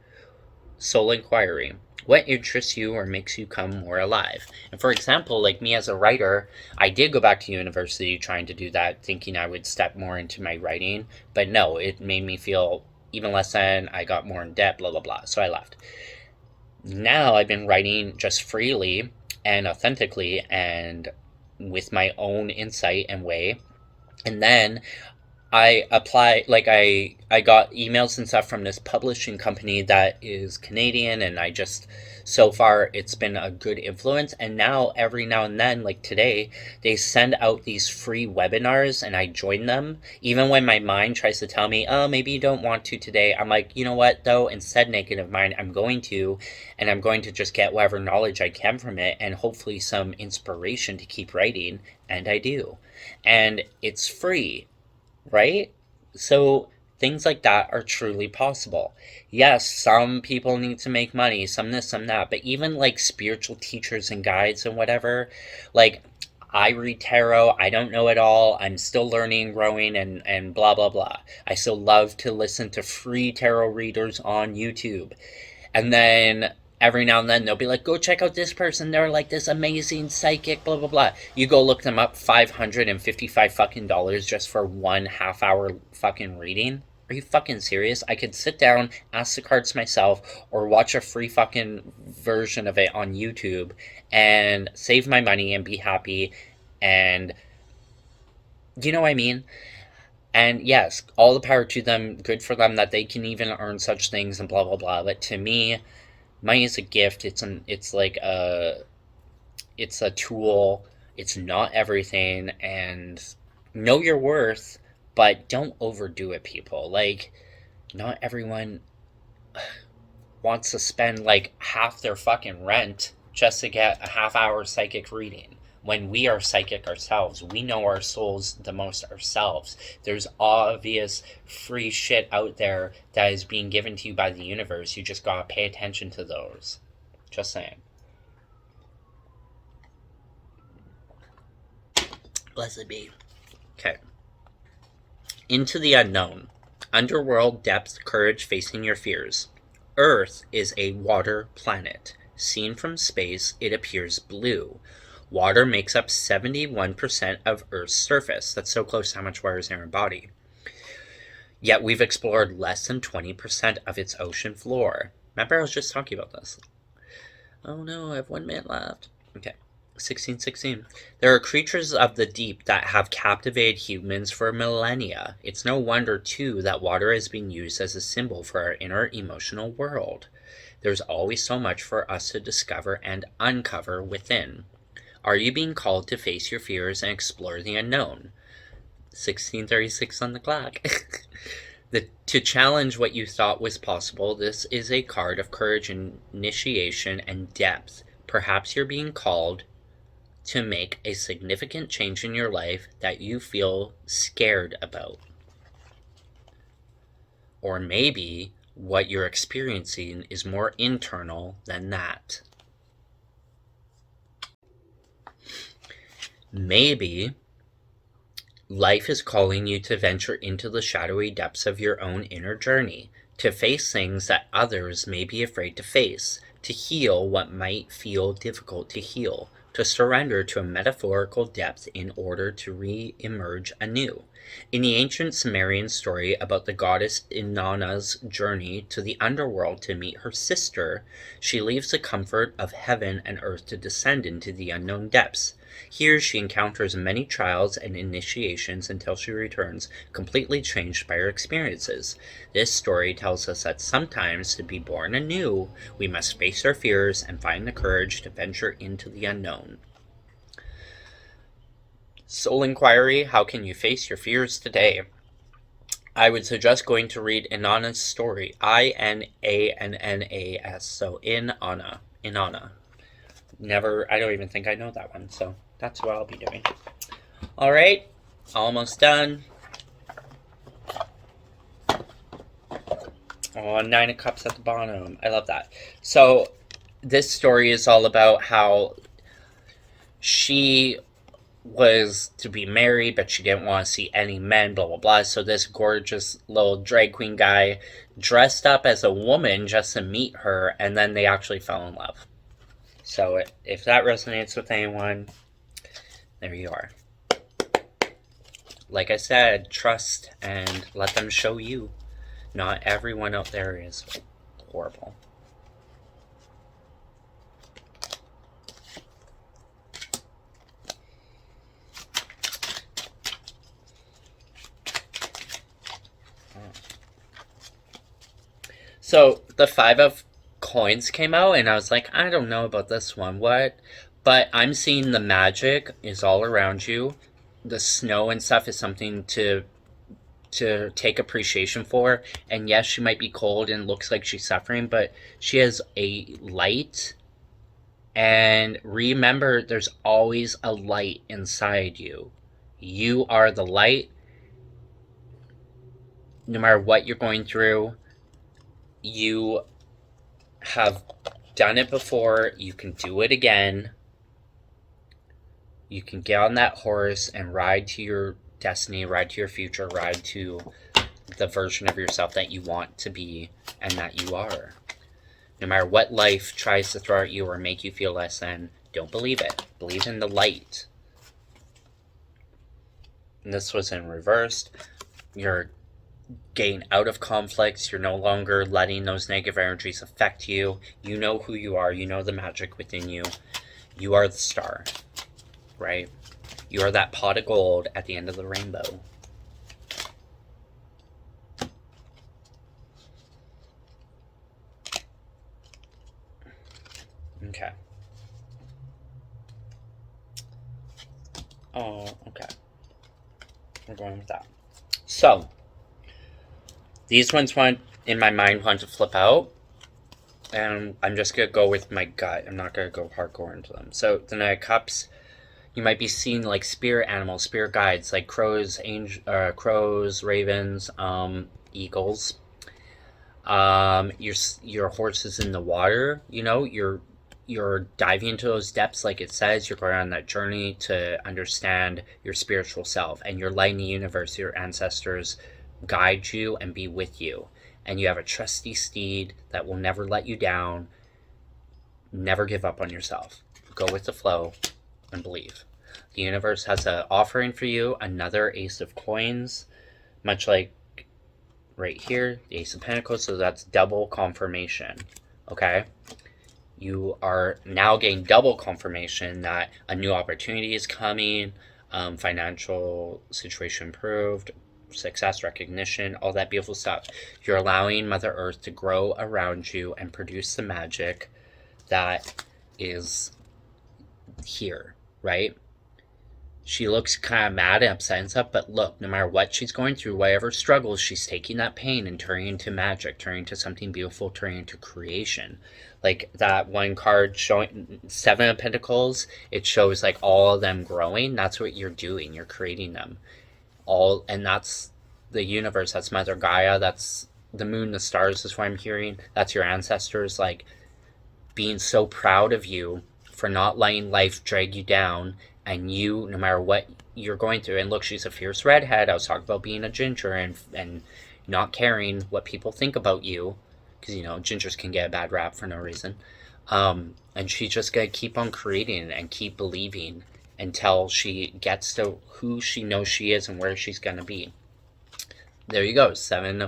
Soul inquiry. What interests you or makes you come more alive? And for example, like me as a writer, I did go back to university trying to do that, thinking I would step more into my writing. But no, it made me feel even less than, I got more in debt, blah, blah, blah. So I left. Now I've been writing just freely and authentically and with my own insight and way. And then I apply, like, I got emails and stuff from this publishing company that is Canadian, and I just, so far, it's been a good influence. And now, every now and then, like today, they send out these free webinars, and I join them. Even when my mind tries to tell me, oh, maybe you don't want to today, I'm like, you know what, though, instead, negative mind, I'm going to, and I'm going to just get whatever knowledge I can from it, and hopefully some inspiration to keep writing, and I do. And it's free. Right? So things like that are truly possible. Yes, some people need to make money, some this, some that, but even like spiritual teachers and guides and whatever, like, I read tarot, I don't know it all, I'm still learning, growing, and blah, blah, blah. I still love to listen to free tarot readers on YouTube. And then every now and then they'll be like, go check out this person, they're like this amazing psychic, blah, blah, blah. You go look them up, $555 fucking dollars just for 1.5 hour fucking reading. Are you fucking serious? I could sit down, ask the cards myself, or watch a free fucking version of it on YouTube and save my money and be happy, and you know what I mean? And yes, all the power to them, good for them that they can even earn such things and blah, blah, blah. But to me, money is a gift. It's a tool. It's not everything. And know your worth, but don't overdo it, people. Like, not everyone wants to spend like half their fucking rent just to get a half-hour psychic reading. when we are psychic ourselves. We know our souls the most ourselves. There's obvious free shit out there that is being given to you by the universe. You just gotta pay attention to those. Just saying. Blessed be. Okay. Into the unknown. Underworld depth, courage facing your fears. Earth is a water planet. Seen from space, it appears blue. Water makes up 71% of Earth's surface. That's so close to how much water is in our body. Yet we've explored less than 20% of its ocean floor. Remember, I was just talking about this. Oh no, I have 1 minute left. Okay. 1616. There are creatures of the deep that have captivated humans for millennia. It's no wonder, too, that water is being used as a symbol for our inner emotional world. There's always so much for us to discover and uncover within. Are you being called to face your fears and explore the unknown? 1636 on the clock. To challenge what you thought was possible, this is a card of courage, initiation, and depth. Perhaps you're being called to make a significant change in your life that you feel scared about. Or maybe what you're experiencing is more internal than that. Maybe life is calling you to venture into the shadowy depths of your own inner journey, to face things that others may be afraid to face, to heal what might feel difficult to heal, to surrender to a metaphorical depth in order to re-emerge anew. In the ancient Sumerian story about the goddess Inanna's journey to the underworld to meet her sister, she leaves the comfort of heaven and earth to descend into the unknown depths. Here she encounters many trials and initiations until she returns completely changed by her experiences. This story tells us that sometimes, to be born anew, we must face our fears and find the courage to venture into the unknown. Soul Inquiry, how can you face your fears today? I would suggest going to read Inanna's story, Inannas, so Inanna. I don't even think I know that one, so that's what I'll be doing. All right, almost done. Oh, 9 of Cups at the bottom. I love that. So this story is all about how she was to be married, but she didn't want to see any men, blah, blah, blah. So this gorgeous little drag queen guy dressed up as a woman just to meet her, and then they actually fell in love. So if that resonates with anyone, there you are. Like I said, trust and let them show you. Not everyone out there is horrible. So the 5 of Coins came out, and I was like, I don't know about this one. What? But I'm seeing the magic is all around you. The snow and stuff is something to take appreciation for. And yes, she might be cold and looks like she's suffering, but she has a light. And remember, there's always a light inside you. You are the light. No matter what you're going through, you have done it before. You can do it again. You can get on that horse and ride to your destiny, ride to your future, ride to the version of yourself that you want to be and that you are. No matter what life tries to throw at you or make you feel less than, don't believe it. Believe in the light. And this was in reversed. You're getting out of conflicts. You're no longer letting those negative energies affect you. You know who you are. You know the magic within you. You are the star, right? You are that pot of gold at the end of the rainbow. Okay. Oh, okay. We're going with that. So, these ones in my mind want to flip out, and I'm just going to go with my gut. I'm not going to go hardcore into them. So, the Knight of Cups, You might be seeing like spirit animals, spirit guides, like crows, crows, ravens, eagles. Your horse is in the water. You know, you're diving into those depths, like it says. You're going on that journey to understand your spiritual self, and you're letting the universe, your ancestors, guide you and be with you. And you have a trusty steed that will never let you down. Never give up on yourself. Go with the flow and believe. The universe has an offering for you, another ace of coins, much like right here, the Ace of Pentacles, so that's double confirmation, okay? You are now getting double confirmation that a new opportunity is coming, financial situation improved, success, recognition, all that beautiful stuff. You're allowing Mother Earth to grow around you and produce the magic that is here, right? She looks kind of mad and upset and stuff, but look, no matter what she's going through, whatever struggles, she's taking that pain and turning into magic, turning into something beautiful, turning into creation. Like that one card showing 7 of Pentacles, it shows like all of them growing. That's what you're doing. You're creating them all, and that's the universe. That's Mother Gaia. That's the moon, the stars is what I'm hearing. That's your ancestors, like being so proud of you for not letting life drag you down. And you, no matter what you're going through, and look, she's a fierce redhead. I was talking about being a ginger and not caring what people think about you, because, you know, gingers can get a bad rap for no reason. And she's just going to keep on creating and keep believing until she gets to who she knows she is and where she's going to be. There you go, 7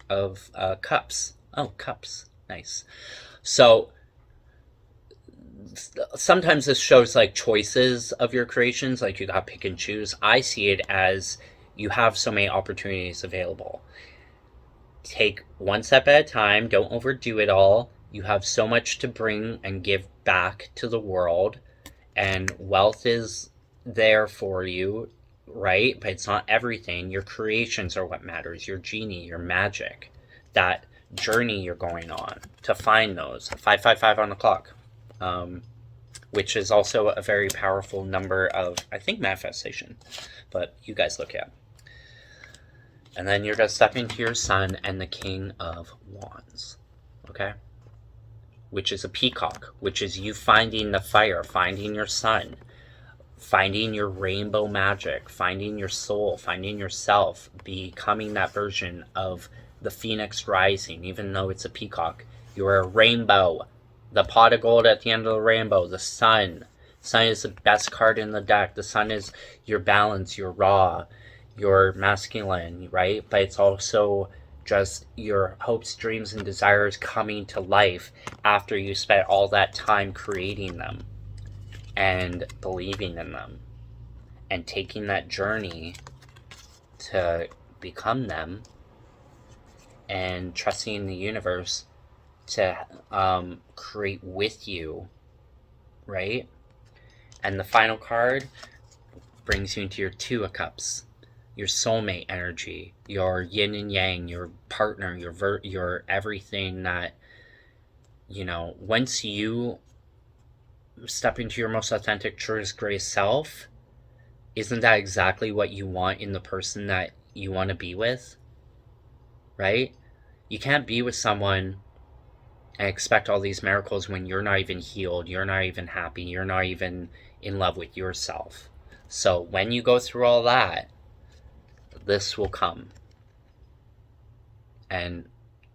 of cups. Oh, cups. Nice. So sometimes this shows like choices of your creations, like you got to pick and choose. I see it as you have so many opportunities available. Take one step at a time. Don't overdo it all. You have so much to bring and give back to the world, and wealth is there for you, right? But it's not everything. Your creations are what matters. Your genie, your magic, that journey you're going on to find those. 555 on the clock. Which is also a very powerful number of, I think, manifestation. But you guys look at. And then you're going to step into your sun and the King of Wands. Okay? Which is a peacock. Which is you finding the fire, finding your sun, finding your rainbow magic, finding your soul, finding yourself, becoming that version of the phoenix rising, even though it's a peacock. You're a rainbow. The pot of gold at the end of the rainbow, the sun. Sun is the best card in the deck. The sun is your balance, your raw, your masculine, right? But it's also just your hopes, dreams, and desires coming to life after you spent all that time creating them and believing in them and taking that journey to become them and trusting the universe to create with you, right? And the final card brings you into your 2 of Cups, your soulmate energy, your yin and yang, your partner, your everything that, you know, once you step into your most authentic, truest, greatest self, isn't that exactly what you want in the person that you want to be with, right? You can't be with someone and expect all these miracles when you're not even healed, you're not even happy, you're not even in love with yourself. So when you go through all that, this will come. And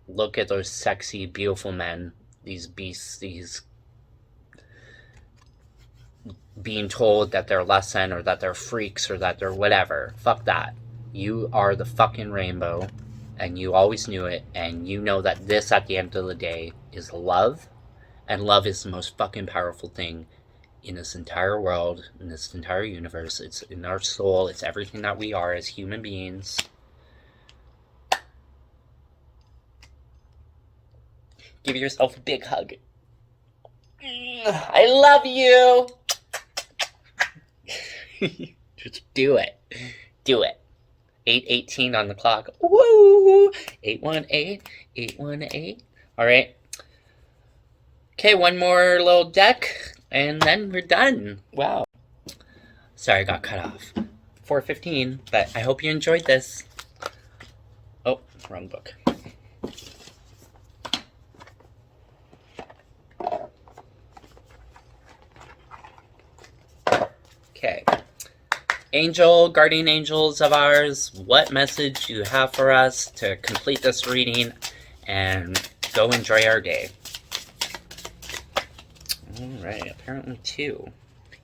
look at those sexy, beautiful men, these beasts, these being told that they're less than, or that they're freaks, or that they're whatever. Fuck that. You are the fucking rainbow, and you always knew it, and you know that this, at the end of the day, is love, and love is the most fucking powerful thing in this entire world, in this entire universe. It's in our soul, it's everything that we are as human beings. Give yourself a big hug. I love you! Just do it. Do it. 8:18 on the clock. Woo! 818, 818. All right. Okay, one more little deck, and then we're done. Wow. Sorry, I got cut off. 4:15, but I hope you enjoyed this. Oh, wrong book. Okay. Angel, guardian angels of ours, what message do you have for us to complete this reading and go enjoy our day? All right, apparently 2.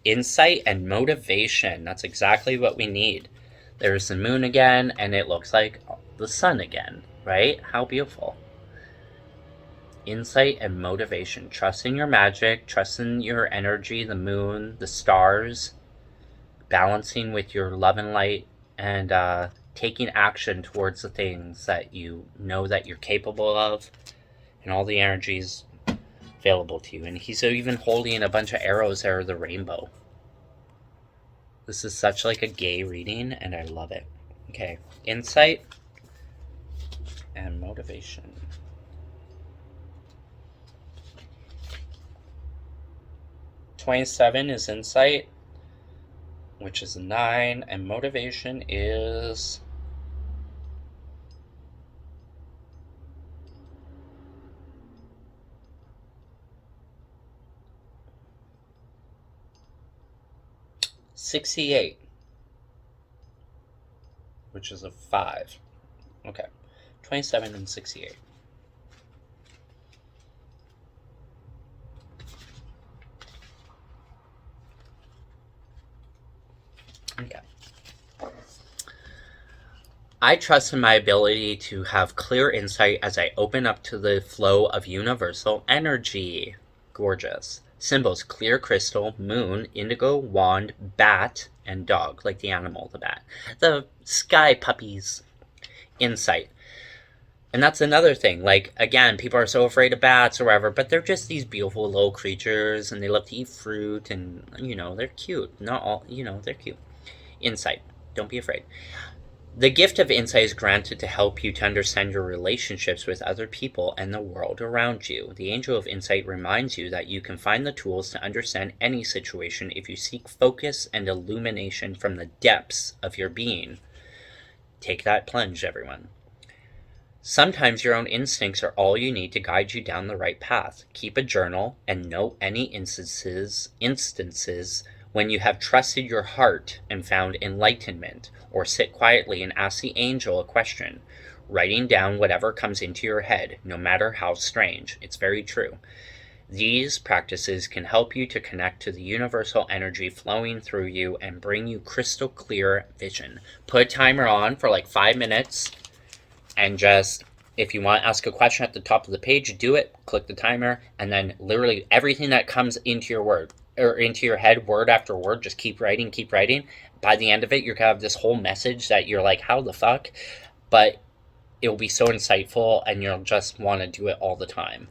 Insight and motivation. That's exactly what we need. There's the moon again, and it looks like the sun again, right? How beautiful. Insight and motivation. Trust in your magic, trust in your energy, the moon, the stars, balancing with your love and light, and taking action towards the things that you know that you're capable of, and all the energies available to you. And he's even holding a bunch of arrows that are the rainbow. This is such like a gay reading, and I love it. Okay, insight and motivation. $27 is insight, which is a 9, and motivation is $68, which is a 5. Okay, 27 and 68. Okay. I trust in my ability to have clear insight as I open up to the flow of universal energy. Gorgeous. Symbols: clear crystal, moon, indigo, wand, bat, and dog, like the animal, the bat. The sky puppies. Insight. And that's another thing. Like, again, people are so afraid of bats or whatever, but they're just these beautiful little creatures, and they love to eat fruit, and, they're cute. Not all, they're cute. Insight. Don't be afraid. The gift of insight is granted to help you to understand your relationships with other people and the world around you. The angel of insight reminds you that you can find the tools to understand any situation if you seek focus and illumination from the depths of your being. Take that plunge, everyone. Sometimes your own instincts are all you need to guide you down the right path. Keep a journal and note any instances when you have trusted your heart and found enlightenment, or sit quietly and ask the angel a question, writing down whatever comes into your head, no matter how strange. It's very true. These practices can help you to connect to the universal energy flowing through you and bring you crystal clear vision. Put a timer on for like 5 minutes, and just, if you want to ask a question at the top of the page, do it, click the timer, and then literally everything that comes into your head, word after word, just keep writing. By the end of it, you're gonna have this whole message that you're like, how the fuck? But it will be so insightful, and you'll just want to do it all the time.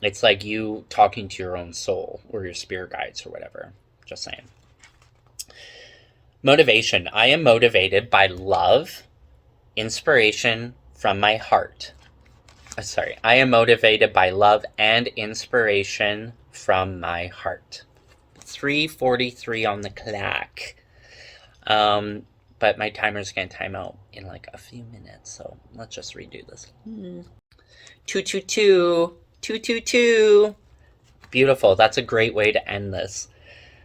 It's like you talking to your own soul, or your spirit guides, or whatever. Just saying. Motivation. I am motivated by love, inspiration from my heart. I am motivated by love and inspiration from my heart. 3:43 on the clock. But my timer's going to time out in like a few minutes, so let's just redo this. 222, 222. Beautiful. That's a great way to end this.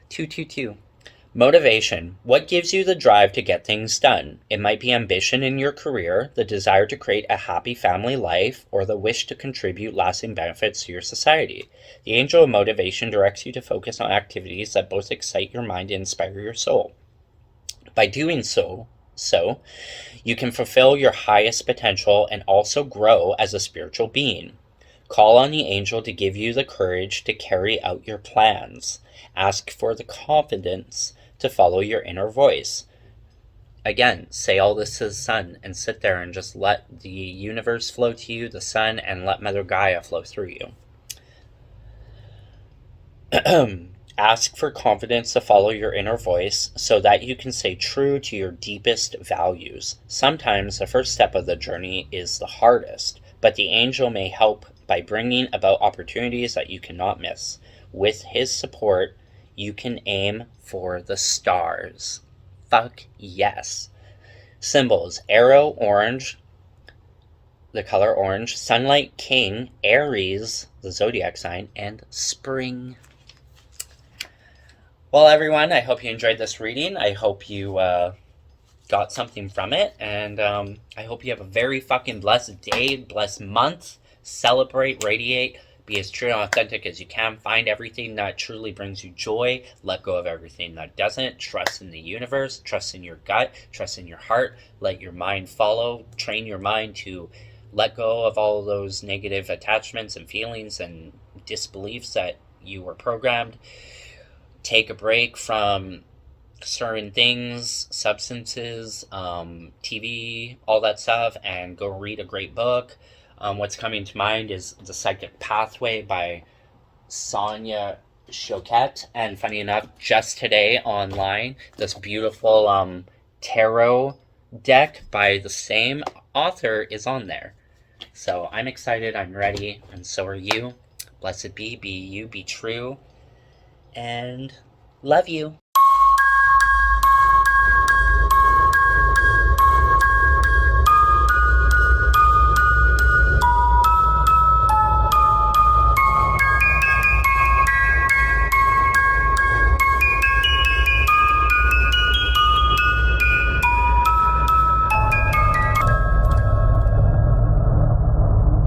222. Motivation. What gives you the drive to get things done? It might be ambition in your career, the desire to create a happy family life, or the wish to contribute lasting benefits to your society. The angel of motivation directs you to focus on activities that both excite your mind and inspire your soul. By doing so, you can fulfill your highest potential and also grow as a spiritual being. Call on the angel to give you the courage to carry out your plans. Ask for the confidence to follow your inner voice. Again, say all this to the sun and sit there and just let the universe flow to you, the sun, and let Mother Gaia flow through you. Ask for confidence to follow your inner voice so that you can stay true to your deepest values. Sometimes the first step of the journey is the hardest, but the angel may help by bringing about opportunities that you cannot miss. With his support, you can aim for the stars. Fuck yes. Symbols: arrow, orange, the color orange, sunlight, king, Aries, the zodiac sign, and spring. Well, everyone, I hope you enjoyed this reading. I hope you got something from it, and I hope you have a very fucking blessed day, blessed month. Celebrate, radiate, be as true and authentic as you can. Find everything that truly brings you joy. Let go of everything that doesn't. Trust in the universe. Trust in your gut. Trust in your heart. Let your mind follow. Train your mind to let go of all those negative attachments and feelings and disbeliefs that you were programmed. Take a break from certain things, substances, TV, all that stuff, and go read a great book. What's coming to mind is The Psychic Pathway by Sonia Choquette. And funny enough, just today online, this beautiful tarot deck by the same author is on there. So I'm excited, I'm ready, and so are you. Blessed be you, be true, and love you.